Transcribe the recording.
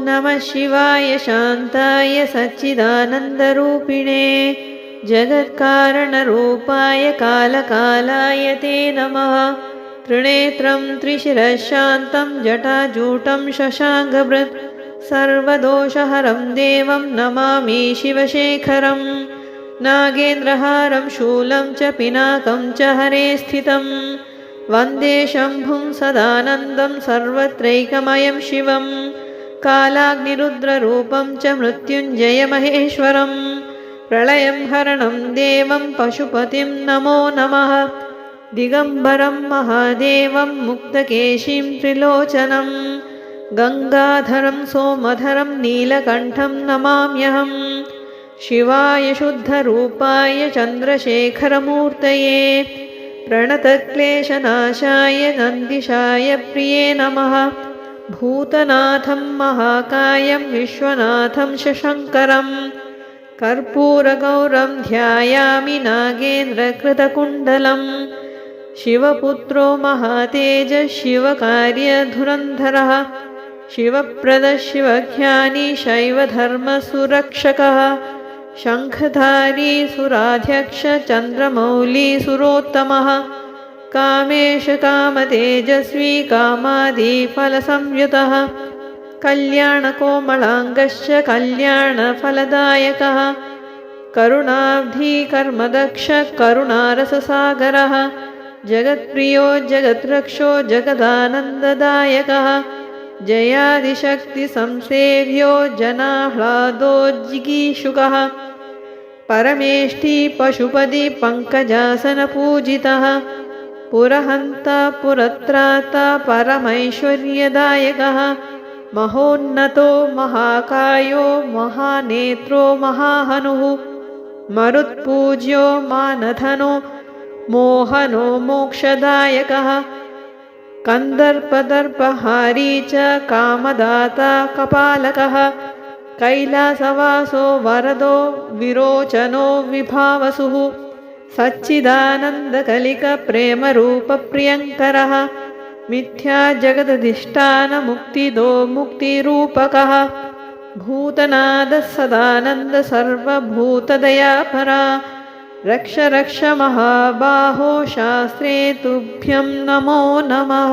नमः शिवाय शान्ताय सच्चिदानन्दरूपिणे जगत्कारणरूपाय कालकालाय ते नमः। त्रिनेत्रं त्रिशिरश्शान्तं जटाजूटं शशाङ्कभृत् सर्वदोषहरं देवं नमामि शिवशेखरं। नागेन्द्रहारं शूलं च पिनाकं च हरे स्थितं वन्दे शम्भुं सदानन्दं सर्वत्रैकमयं शिवं। कालाग्निरुद्ररूपं च मृत्युञ्जयमहेश्वरं प्रलयं हरणं देवं पशुपतिं नमो नमः। दिगम्बरं महादेवं मुक्तकेशीं त्रिलोचनं गङ्गाधरं सोमधरं नीलकण्ठं नमाम्यहम्। शिवाय शुद्धरूपाय चन्द्रशेखरमूर्तये प्रणतक्लेशनाशाय नन्दिशाय प्रिये नमः। भूतनाथं महाकायं विश्वनाथं शशङ्करं कर्पूरगौरं ध्यायामि नागेन्द्रकृतकुण्डलं। शिवपुत्रो महातेजः शिवकार्यधुरन्धरः शिवप्रदः शिवज्ञानी शैवधर्मसुरक्षकः शङ्खधारी सुराध्यक्ष चन्द्रमौली सुरोत्तमः कामेश कामतेजस्वी कामादिफलसंयुतः कल्याणकोमलाङ्गश्च कल्याणफलदायकः करुणाब्धी कर्मदक्ष करुणारससागरः जगत्प्रियो जगद्रक्षो जगदानन्ददायकः जयादिशक्तिसंसेव्यो जनाह्लादो जिगीषुकः परमेष्ठी पशुपति पङ्कजासनपूजितः पुरहन्ता पुरत्राता परमैश्वर्यदायकः महोन्नतो महाकायो महानेत्रो महाहनुः मरुत्पूज्यो मानधनो मोहनो मोक्षदायकः कन्दर्पदर्पहारी च कामदाता कपालकः कैलासवासो वरदो विरोचनो विभावसुः सच्चिदानन्दकलिकप्रेमरूपप्रियङ्करः मिथ्या जगदधिष्ठानमुक्तिदो मुक्तिरूपकः भूतनादः सदानन्द सर्वभूतदयापरा रक्ष रक्ष महाबाहो शास्त्रे तुभ्यं नमो नमः।